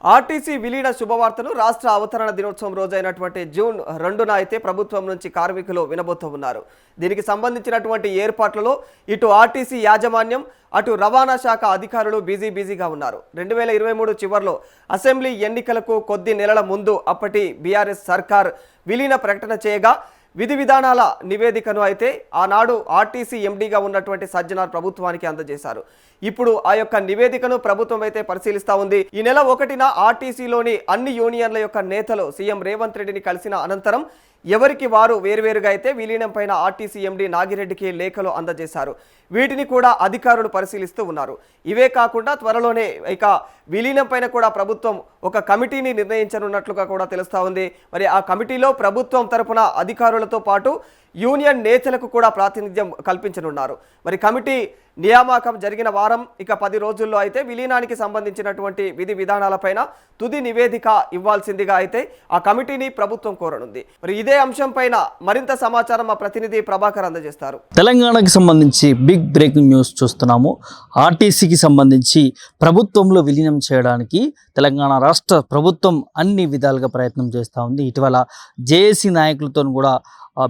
RTC విలీన శుభవార్తను రాష్ట్ర అవతరణ దినోత్సవం రోజైనటువంటి జూన్ 2న అయితే ప్రభుత్వం నుంచి కార్మికులు వినబోతూ ఉన్నారు. దీనికి సంబంధించినటువంటి ఏర్పాట్లలో ఇటు ఆర్టీసీ యాజమాన్యం అటు రవాణా శాఖ అధికారులు బిజీగా ఉన్నారు. 2023 చివర్లో అసెంబ్లీ ఎన్నికలకు కొద్ది నెలల ముందు అప్పటి బీఆర్ఎస్ సర్కార్ విలీన ప్రకటన చేయగా విధి విధానాల నివేదికను అయితే ఆనాడు ఆర్టీసీ ఎండీగా ఉన్నటువంటి సజ్జనార్ ప్రభుత్వానికి అందజేశారు. ఇప్పుడు ఆ యొక్క నివేదికను ప్రభుత్వం అయితే పరిశీలిస్తా ఉంది. ఈ నెల 1న ఆర్టీసీలోని అన్ని యూనియన్ల యొక్క నేతలు సీఎం రేవంత్ రెడ్డిని కలిసిన అనంతరం ఎవరికి వారు వేరువేరుగా అయితే విలీనం పైన ఆర్టీసీ ఎండీ నాగిరెడ్డికి లేఖలు అందజేశారు. వీటిని కూడా అధికారులు పరిశీలిస్తూ ఉన్నారు. ఇవే కాకుండా త్వరలోనే ఇక విలీనం పైన కూడా ప్రభుత్వం ఒక కమిటీని నిర్ణయించనున్నట్లుగా కూడా తెలుస్తా ఉంది. మరి ఆ కమిటీలో ప్రభుత్వం తరపున అధికారులతో పాటు యూనియన్ నేతలకు కూడా ప్రాతినిధ్యం కల్పించనున్నారు. మరి కమిటీ నియామకం జరిగిన వారం ఇక 10 రోజుల్లో అయితే విలీనానికి సంబంధించినటువంటి విధి విధానాలపైన తుది నివేదిక ఇవ్వాల్సిందిగా అయితే ఆ కమిటీని ప్రభుత్వం కోరనుంది. మరి ఇదే అంశం పైన మరింత సమాచారం మా ప్రతినిధి ప్రభాకర్ అందజేస్తారు. తెలంగాణకి సంబంధించి బిగ్ బ్రేకింగ్ న్యూస్ చూస్తున్నాము. ఆర్టీసీకి సంబంధించి ప్రభుత్వంలో విలీనం చేయడానికి తెలంగాణ రాష్ట్ర ప్రభుత్వం అన్ని విధాలుగా ప్రయత్నం చేస్తూ ఉంది. ఇటీవల జేఏసీ నాయకులతో కూడా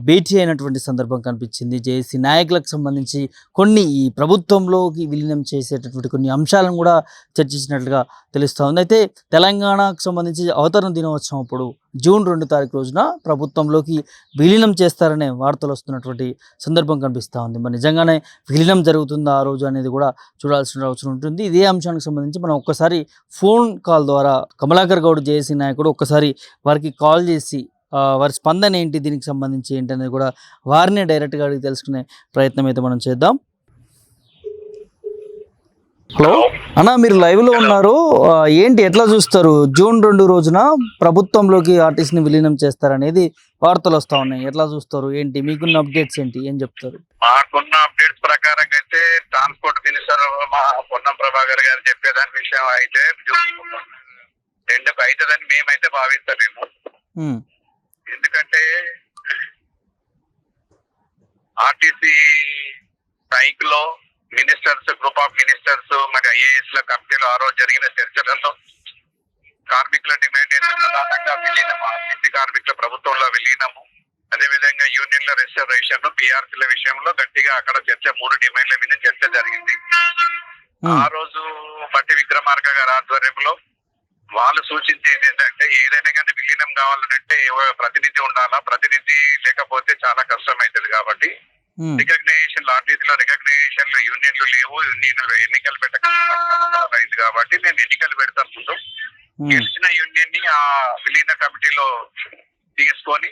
భేటీ అయినటువంటి సందర్భం కనిపించింది. జేఏసీ నాయకులకు సంబంధించి కొన్ని ఈ ప్రభుత్వంలోకి విలీనం చేసేటటువంటి కొన్ని అంశాలను కూడా చర్చించినట్లుగా తెలుస్తూ ఉంది. అయితే తెలంగాణకు సంబంధించి అవతరణ దినోత్సవం అప్పుడు జూన్ 2 తారీఖు రోజున ప్రభుత్వంలోకి విలీనం చేస్తారనే వార్తలు వస్తున్నటువంటి సందర్భం కనిపిస్తూ ఉంది. మరి నిజంగానే విలీనం జరుగుతుందా ఆ రోజు అనేది కూడా చూడాల్సిన అవసరం ఉంటుంది. ఇదే అంశానికి సంబంధించి మనం ఒక్కసారి ఫోన్ కాల్ ద్వారా కమలాకర్ గౌడ్ జేఏసీ నాయకుడు ఒక్కసారి వారికి కాల్ చేసి వారి స్పందన ఏంటి, దీనికి సంబంధించి ఏంటి అనేది కూడా వారినే డైరెక్ట్గా అడిగి తెలుసుకునే ప్రయత్నం అయితే మనం చేద్దాం. హలో అన్న, మీరు లైవ్లో ఉన్నారు. ఏంటి, ఎట్లా చూస్తారు? జూన్ 2 రోజున ప్రభుత్వంలోకి ఆర్టీసీని విలీనం చేస్తారనేది వార్తలు వస్తూ ఉన్నాయి. ఎట్లా చూస్తారు? ఏంటి మీకున్న అప్డేట్స్ ఏంటి, ఏం చెప్తారు? మాకున్న అప్డేట్స్ ప్రకారం అయితే ట్రాన్స్పోర్ట్ మినిస్టర్ మా పొన్నం ప్రభాకర్ గారు చెప్పేదాని విషయం అయితే రెండుకు అవుతుందని మేమైతే భావిస్తలేము. ఎందుకంటే ఆర్టీసీ స్ట్రైక్ లో మినిస్టర్స్, గ్రూప్ ఆఫ్ మినిస్టర్స్, మరి ఐఏఎస్ ల కమిటీలో ఆ రోజు జరిగిన చర్చలలో కార్మికుల డిమాండ్ ఏంటంటే విలీనము, ఆర్టీసీ కార్మికుల ప్రభుత్వంలో విలీనము, అదేవిధంగా యూనియన్ల రిజర్వేషన్, పిఆర్సీల విషయంలో గట్టిగా అక్కడ చర్చ 3 డిమాండ్ల మీద చర్చ జరిగింది. ఆ రోజు బట్టి విక్రమార్క గారి ఆధ్వర్యంలో వాళ్ళు సూచించేది ఏంటంటే ఏదైనా కానీ విలీనం కావాలంటే ప్రతినిధి ఉండాలా, ప్రతినిధి లేకపోతే చాలా కష్టం అవుతుంది. కాబట్టి రికగ్నైజేషన్, ఆర్టీసీలో రికగ్నైజేషన్లు యూనియన్లు లేవు, యూనియన్లు ఎన్నికలు పెట్టలేదు. కాబట్టి నేను ఎన్నికలు పెడతాను ముందు గెలిచిన యూనియన్ ని ఆ విలీన కమిటీలో తీసుకొని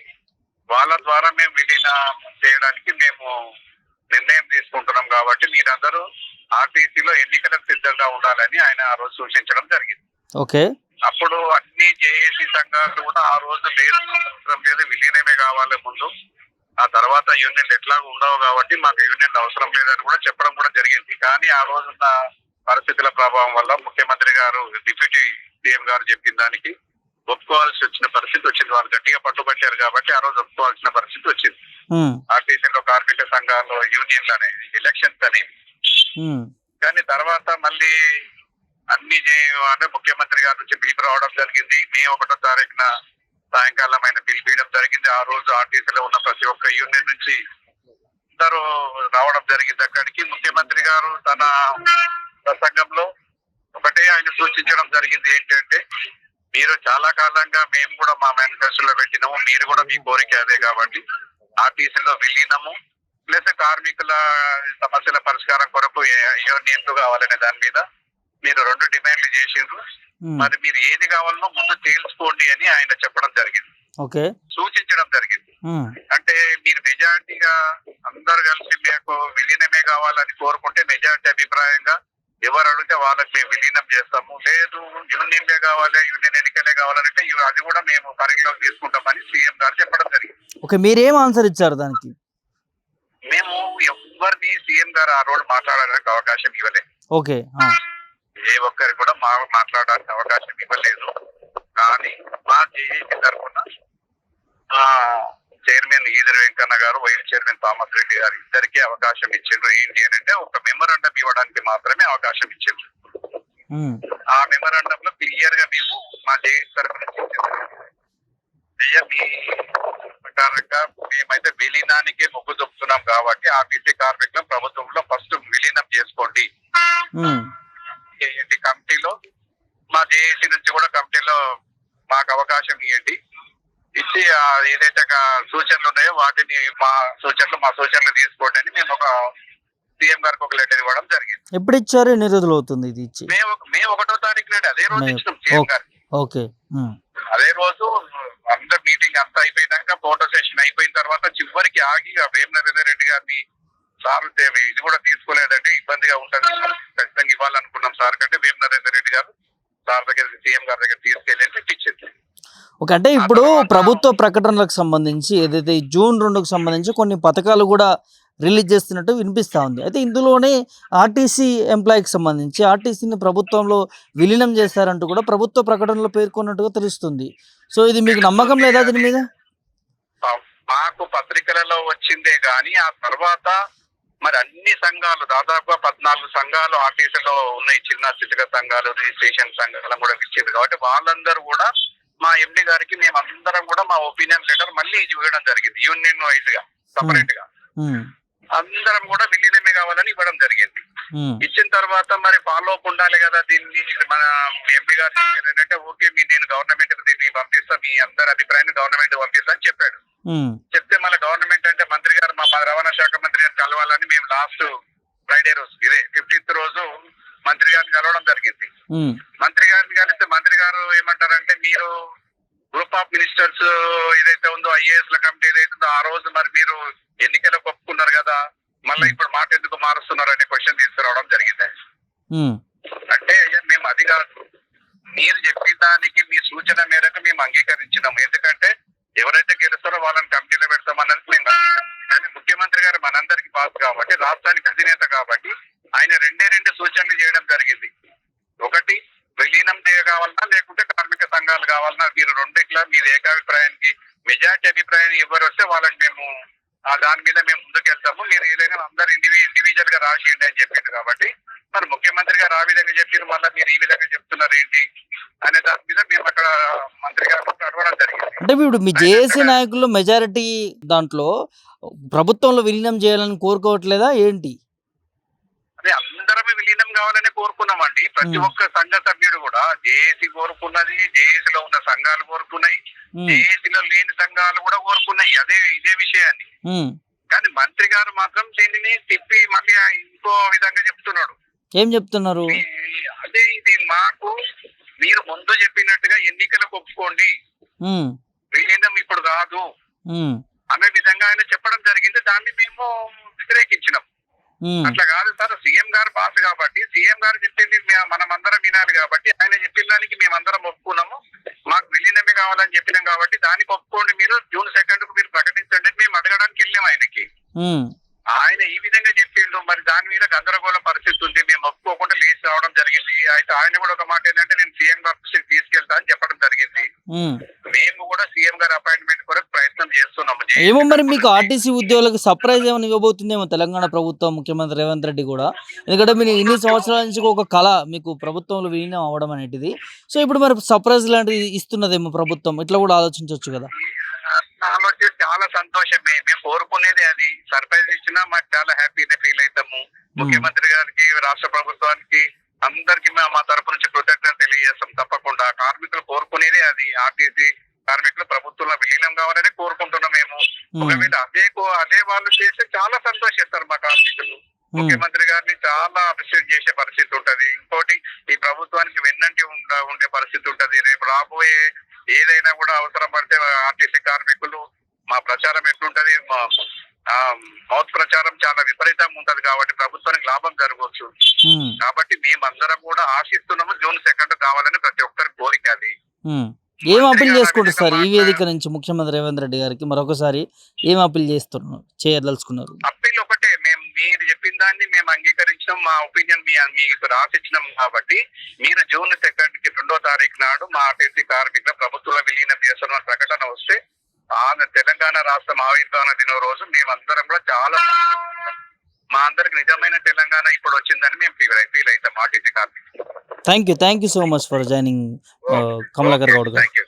వాళ్ళ ద్వారా మేము విలీన చేయడానికి మేము నిర్ణయం తీసుకుంటున్నాం. కాబట్టి మీరందరూ ఆర్టీసీలో ఎన్నికలకు సిద్ధంగా ఉండాలని ఆయన ఆ రోజు సూచించడం జరిగింది. ఓకే, అప్పుడు అన్ని జేఏసీ సంఘాలు కూడా ఆ రోజు లేదు, అవసరం లేదు, విలీనమే కావాలి ముందు, ఆ తర్వాత యూనియన్లు ఎట్లా ఉండవు కాబట్టి మాకు యూనియన్లు అవసరం లేదని కూడా చెప్పడం కూడా జరిగింది. కానీ ఆ రోజున్న పరిస్థితుల ప్రభావం వల్ల ముఖ్యమంత్రి గారు, డిప్యూటీ సీఎం గారు చెప్పిన దానికి ఒప్పుకోవాల్సి వచ్చిన పరిస్థితి వచ్చింది. వాళ్ళు గట్టిగా పట్టుబట్టారు కాబట్టి ఆ రోజు ఒప్పుకోవాల్సిన పరిస్థితి వచ్చింది. ఆర్టీసీలో కార్మిక సంఘాల్లో యూనియన్లు అనేవి, ఎలక్షన్స్ అనేవి. కానీ తర్వాత మళ్ళీ అన్ని అంటే ముఖ్యమంత్రి గారి నుంచి పిలుపు రావడం జరిగింది. మే 1వ తారీఖున సాయంకాలం ఆయన పిలిపించడం జరిగింది. ఆ రోజు ఆర్టీసీలో ఉన్న ప్రతి ఒక్క యూనియన్ నుంచి అందరూ రావడం జరిగింది. అక్కడికి ముఖ్యమంత్రి గారు తన ప్రసంగంలో ఒకటే ఆయన సూచించడం జరిగింది, ఏంటంటే మీరు చాలా కాలంగా మేము కూడా మా మేనిఫెస్టోలో పెట్టినాము, మీరు కూడా మీ కోరిక అదే, కాబట్టి ఆర్టీసీలో విలీనము ప్లస్ కార్మికుల సమస్యల పరిష్కారం కొరకు యూనియన్లు కావాలనే దాని మీద మీరు 2 డిమాండ్లు చేసిండ్రు. మరి మీరు ఏది కావాలనో ముందు తేల్చుకోండి అని ఆయన చెప్పడం జరిగింది, సూచించడం జరిగింది. అంటే మీరు మెజారిటీగా అందరు కలిసి మీకు విలీనమే కావాలని కోరుకుంటే మెజారిటీ అభిప్రాయంగా ఎవరు అడిగితే వాళ్ళకి మేము విలీనం చేస్తాము, లేదు యూనియన్లే కావాలి, యూనియన్ ఎన్నికలే కావాలంటే అది కూడా మేము పరిగణలోకి తీసుకుంటామని సీఎం గారు చెప్పడం జరిగింది. ఓకే, మీరేం ఆన్సర్ ఇచ్చారు దానికి? మేము ఎవరిని సీఎం గారు ఆ రోజు మాట్లాడడానికి అవకాశం ఇవ్వలేదు. ఓకే, ఏ ఒక్కరికి కూడా మాట్లాడడానికి అవకాశం ఇవ్వలేదు. కానీ మా జేఏసీ తరఫున చైర్మన్ ఈదర్ వెంకన్న గారు, వైస్ చైర్మన్ థామస్ రెడ్డి గారు ఇద్దరికి అవకాశం ఇచ్చిండ్రు. ఏంటి అని అంటే ఒక మెమోరాండం ఇవ్వడానికి మాత్రమే అవకాశం ఇచ్చిండ్రు. ఆ మెమరాండం లో క్లియర్ గా మేము మా జేఏసీ మీ ప్రకారంగా మేమైతే విలీనానికి మొగ్గు చూపుతున్నాం కాబట్టి ఆర్టీసీ కార్మికులను ప్రభుత్వంలో ఫస్ట్ విలీనం చేసుకోండి. కమిటీలో మా జేఏసీ నుంచి కూడా కమిటీలో మాకు అవకాశం ఇవ్వండి, ఇచ్చి ఏదైతే సూచనలు ఉన్నాయో వాటిని మా సూచనలు తీసుకోండి అని మేము ఒక సీఎం గారికి ఒక లెటర్ ఇవ్వడం జరిగింది. ఎప్పుడు ఇచ్చారు, ఎన్ని రోజులు అవుతుంది ఇది ఇచ్చి? మేము 1వ తారీఖు నాడు అదే రోజు ఇచ్చినాం సీఎం గారికి. ఓకే. అదే రోజు అందరు మీటింగ్ అంతా అయిపోయినాక ఫోటో సెషన్ అయిపోయిన తర్వాత చివరికి ఆగి వేమ నరేందర్ రెడ్డి గారిని సార్ ఇది కూడా తీసుకోలేదంటే ఇబ్బందిగా ఉంటుంది, ఖచ్చితంగా ఇవ్వాలనుకున్నాం సార్ కంటే వేమ నరేందర్ రెడ్డి గారు సార్ దగ్గర సీఎం గారి దగ్గర తీసుకెళ్ళి ఇచ్చింది. ఓకే, అంటే ఇప్పుడు ప్రభుత్వ ప్రకటనలకు సంబంధించి ఏదైతే జూన్ 2కు సంబంధించి కొన్ని పథకాలు కూడా రిలీజ్ చేస్తున్నట్టు వినిపిస్తూ ఉంది. అయితే ఇందులోనే ఆర్టీసీ ఎంప్లాయీకి సంబంధించి ఆర్టీసీని ప్రభుత్వంలో విలీనం చేస్తారంటూ కూడా ప్రభుత్వ ప్రకటనలో పేర్కొన్నట్టుగా తెలుస్తుంది. సో ఇది మీకు నమ్మకం లేదా దీని మీద? మాకు పత్రికలలో వచ్చిందే గానీ ఆ తర్వాత మరి అన్ని సంఘాలు దాదాపుగా 14 సంఘాలు ఆర్టీసీలో ఉన్నాయి, చిన్న చితక సంఘాలు, రిజిస్ట్రేషన్ సంఘాలు కూడా ఇచ్చింది కాబట్టి వాళ్ళందరూ కూడా మా ఎండి గారికి మేమందరం కూడా మా ఒపీనియన్ లెటర్ మళ్ళీ ఇవ్వడం జరిగింది. యూనియన్ వైజ్ గా సపరేట్ గా అందరం కూడా విలీనమే కావాలని ఇవ్వడం జరిగింది. ఇచ్చిన తర్వాత మరి ఫాలో అప్ ఉండాలి కదా దీన్ని. మన ఎంపీ గారు ఏంటంటే ఓకే నేను గవర్నమెంట్ దీన్ని పంపిస్తా, మీ అందరి అభిప్రాయాన్ని గవర్నమెంట్ పంపిస్తా అని చెప్పాడు. చెప్తే మళ్ళీ గవర్నమెంట్ అంటే మంత్రి గారు మా రవాణా శాఖ మంత్రి గారు కలవాలని మేము లాస్ట్ ఫ్రైడే రోజు ఇదే 15th రోజు మంత్రి గారిని కలవడం జరిగింది. మంత్రి గారిని కలిస్తే మంత్రి గారు ఏమంటారంటే మీరు గ్రూప్ ఆఫ్ మినిస్టర్స్ ఏదైతే ఉందో ఐఏఎస్ ల కమిటీ ఏదైతే ఉందో ఆ రోజు మరి మీరు ఎన్నికలకు ఒప్పుకున్నారు కదా, మళ్ళీ ఇప్పుడు మాట ఎందుకు మారుస్తున్నారు అనే క్వశ్చన్ తీసుకురావడం జరిగింది. అంటే అయ్యా మేము అది కాదు, మీరు చెప్పిన దానికి మీ సూచన మేరకు మేము అంగీకరించినాము. ఎందుకంటే ఎవరైతే గెలుస్తారో వాళ్ళని కమిటీలో పెడతామన్నది మేము. కానీ ముఖ్యమంత్రి గారు మనందరికి బాస్ కాబట్టి, రాష్ట్రానికి అధినేత కాబట్టి ఆయన రెండు సూచనలు చేయడం జరిగింది. ఒకటి విలీనం కావాలన్నా లేకుంటే కార్మిక సంఘాలు కావాలన్నా, మీరు రెండిట్లా మీరు ఏకాభిప్రాయానికి మెజార్టీ అభిప్రాయాన్ని ఎవరు వస్తే వాళ్ళని మేము దాని మీద మేము ముందుకెళ్తాము, మీరు ఏదైనా అందరు ఇండివిజువల్ గా రాసియండి అని చెప్పింది. కాబట్టి మరి ముఖ్యమంత్రి గారు ఆ విధంగా చెప్పారు, మళ్ళీ మీరు ఈ విధంగా చెప్తున్నారు ఏంటి అనే దాని మీద మేము అక్కడ మంత్రి గారు అడగడం జరిగింది. అంటే ఇప్పుడు మీ జేఏసీ నాయకులు మెజారిటీ దాంట్లో ప్రభుత్వంలో విలీనం చేయాలని కోరుకోవట్లేదా ఏంటి? అదే అందరమే విలీనం కావాలని కోరుకున్నామండి. ప్రతి ఒక్క సంఘ సభ్యుడు కూడా జేఏసీ కోరుకున్నది, జేఏసీలో ఉన్న సంఘాలు కోరుకున్నాయి, జేఏసీలో లేని సంఘాలు కూడా కోరుకున్నాయి ఇదే విషయాన్ని. కానీ మంత్రి గారు మాత్రం దీనిని తిప్పి మళ్ళీ ఇంకో విధంగా చెప్తున్నాడు. ఏం చెప్తున్నారు? అదే ఇది మాకు మీరు ముందు చెప్పినట్టుగా ఎన్నికలకు ఒప్పుకోండి, విలీనం ఇప్పుడు కాదు అనే విధంగా ఆయన చెప్పడం జరిగింది. దాన్ని మేము వ్యతిరేకించినాం. అట్లా కాదు సార్, సీఎం గారు బాస్ కాబట్టి సీఎం గారు చెప్పింది మనమందరం వినాలి కాబట్టి ఆయన చెప్పిన దానికి మేమందరం ఒప్పుకున్నాము. మాకు విలీనమే కావాలని చెప్పినాం కాబట్టి దానికి ఒప్పుకోండి, మీరు June 2కు మీరు ప్రకటించండి మేము అడగడానికి వెళ్ళాం ఆయనకి. ఆయన ఈ విధంగా చెప్పిండు. మరి దాని మీద గందరగోళ పరిస్థితి ఉంది, మేము ఒప్పుకోకుండా లేచి రావడం జరిగింది. అయితే ఆయన కూడా ఒక మాట ఏంటంటే నేను సీఎం గారి తీసుకెళ్తా అని చెప్పడం జరిగింది. మేము కూడా సీఎం గారి అపాయింట్మెంట్ కొరకు ప్రయత్నం చేస్తున్నాము. ఏమో మరి మీకు ఆర్టీసీ ఉద్యోగులకు సర్ప్రైజ్ ఏమైనా ఇవ్వబోతుందేమో తెలంగాణ ప్రభుత్వం, ముఖ్యమంత్రి రేవంత్ రెడ్డి కూడా. ఎందుకంటే మీరు ఇన్ని సంవత్సరాల నుంచి ఒక కళ మీకు ప్రభుత్వంలో విలీనం అవ్వడం అనేది. సో ఇప్పుడు మరి సర్ప్రైజ్ లాంటిది ఇస్తున్నదేమో ప్రభుత్వం, ఇట్లా కూడా ఆలోచించవచ్చు కదా. ఆలోచన చాలా సంతోషమే, మేము కోరుకునేది అది. సర్ప్రైజ్ ఇచ్చినా మాకు చాలా హ్యాపీగా ఫీల్ అవుతాము. ముఖ్యమంత్రి గారికి, రాష్ట్ర ప్రభుత్వానికి అందరికి మా తరపు నుంచి కృతజ్ఞత తెలియజేస్తాం. తప్పకుండా కార్మికులు కోరుకునేది అది. ఆర్టీసీ కార్మికులు ప్రభుత్వంలో విలీనం కావాలని కోరుకుంటున్నాం మేము. ఒకవేళ అదే వాళ్ళు చేస్తే చాలా సంతోషిస్తారు మా కార్మికులు. ముఖ్యమంత్రి గారిని చాలా అప్రిషియేట్ చేసే పరిస్థితి ఉంటది. ఇంకోటి ఈ ప్రభుత్వానికి వెన్నంటి ఉండే పరిస్థితి ఉంటది. రేపు రాబోయే ఏదైనా కూడా అవసరం పడితే ఆర్టీసీ కార్మికులు మా ప్రచారం ఎట్లుంటది, మౌత్ ప్రచారం చాలా విపరీతంగా ఉంటది కాబట్టి ప్రభుత్వానికి లాభం జరగవచ్చు. కాబట్టి మేమందరం కూడా ఆశిస్తున్నాము June 2 కావాలని ప్రతి ఒక్కరి కోరిక అది. ఏం అప్పీల్ చేసుకుంటారు సార్ ఈ వేదిక నుంచి ముఖ్యమంత్రి రేవంత్ రెడ్డి గారికి? మరొకసారి ఏం అప్పీల్ చేయదలుచుకున్నారు? అప్పీల్ ఒకటే, మీరు చెప్పిన దాన్ని మేము అంగీకరించినాం, మా ఒపీనియన్ మీకు రాసిచ్చినాం కాబట్టి మీరు June 2కి 2వ తారీఖు నాడు మా ఆర్టీసీ కార్మికుల ప్రభుత్వ విలీనం చేస్తున్న ప్రకటన వస్తే తెలంగాణ రాష్ట్రం ఆవిర్భావ దినం రోజు మేమందరం కూడా చాలా మా అందరికి నిజమైన తెలంగాణ ఇప్పుడు వచ్చిందని మేము ఫీల్ అవుతాం ఆర్టీసీ కార్మికులు. Thank you so much for joining Kamalakar Goud garu. Thank you.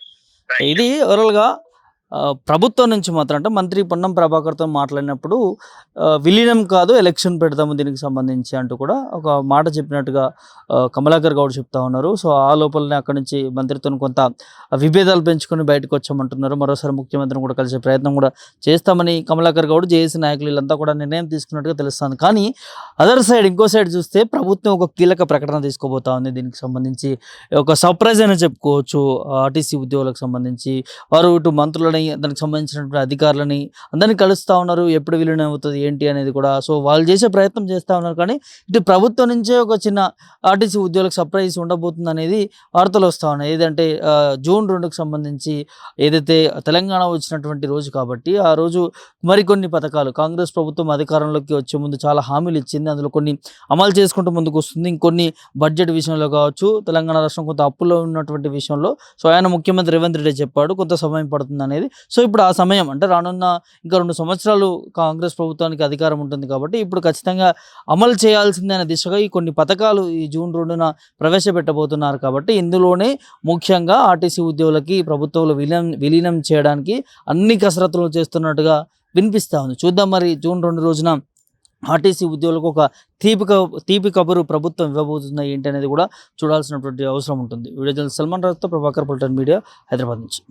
ఇది ఓవరాల్గా ప్రభుత్వం నుంచి మాత్రం అంటే మంత్రి పొన్నం ప్రభాకర్తో మాట్లాడినప్పుడు విలీనం కాదు ఎలక్షన్ పెడతాము దీనికి సంబంధించి అంటూ కూడా ఒక మాట చెప్పినట్టుగా కమలాకర్ గౌడ్ చెప్తా ఉన్నారు. సో ఆ లోపలనే అక్కడి నుంచి మంత్రితో కొంత విభేదాలు పెంచుకొని బయటకు వచ్చామంటున్నారు. మరోసారి ముఖ్యమంత్రిని కూడా కలిసే ప్రయత్నం కూడా చేస్తామని కమలాకర్ గౌడ్ జేఏసీ నాయకులు వీళ్ళంతా కూడా నిర్ణయం తీసుకున్నట్టుగా తెలుస్తుంది. కానీ అదర్ సైడ్ ఇంకో సైడ్ చూస్తే ప్రభుత్వం ఒక కీలక ప్రకటన తీసుకోబోతా ఉంది. దీనికి సంబంధించి ఒక సర్ప్రైజ్ అని చెప్పుకోవచ్చు. ఆర్టీసీ ఉద్యోగులకు సంబంధించి వారు ఇటు మంత్రులని దానికి సంబంధించినటువంటి అధికారులని అందరినీ కలుస్తూ ఉన్నారు. ఎప్పుడు విలీనం అవుతుంది ఏంటి అనేది కూడా సో వాళ్ళు చేసే ప్రయత్నం చేస్తూ ఉన్నారు. కానీ ఇటు ప్రభుత్వం నుంచే ఒక చిన్న ఆర్టీసీ ఉద్యోగులకు సర్ప్రైజ్ ఉండబోతుంది అనేది వార్తలు వస్తూ ఉన్నాయి. ఏదంటే జూన్ 2కి సంబంధించి ఏదైతే తెలంగాణ వచ్చినటువంటి రోజు కాబట్టి ఆ రోజు మరికొన్ని పథకాలు కాంగ్రెస్ ప్రభుత్వం అధికారంలోకి వచ్చే ముందు చాలా హామీలు ఇచ్చింది. అందులో కొన్ని అమలు చేసుకుంటూ ముందుకు వస్తుంది. ఇంకొన్ని బడ్జెట్ విషయంలో కావచ్చు, తెలంగాణ రాష్ట్రం కొంత అప్పుల్లో ఉన్నటువంటి విషయంలో సో ఆయన ముఖ్యమంత్రి రేవంత్ రెడ్డి చెప్పాడు కొంత సమయం పడుతుంది అనేది. సో ఇప్పుడు ఆ సమయం అంటే రానున్న ఇంకా 2 సంవత్సరాలు కాంగ్రెస్ ప్రభుత్వానికి అధికారం ఉంటుంది కాబట్టి ఇప్పుడు ఖచ్చితంగా అమలు చేయాల్సిందే అనే దిశగా ఈ కొన్ని పథకాలు ఈ జూన్ 2న ప్రవేశపెట్టబోతున్నారు. కాబట్టి ఇందులోనే ముఖ్యంగా ఆర్టీసీ ఉద్యోగులకి ప్రభుత్వంలో విలీనం చేయడానికి అన్ని కసరత్తులు చేస్తున్నట్టుగా వినిపిస్తూ ఉంది. చూద్దాం మరి జూన్ 2 రోజున ఆర్టీసీ ఉద్యోగులకు ఒక తీపి కబురు ప్రభుత్వం ఇవ్వబోతుందా ఏంటి అనేది కూడా చూడాల్సినటువంటి అవసరం ఉంటుంది. వీడియో జర్నలిస్ట్ సల్మాన్ రాజుతో ప్రభాకర్ పల్టన్ మీడియా, హైదరాబాద్ నుంచి.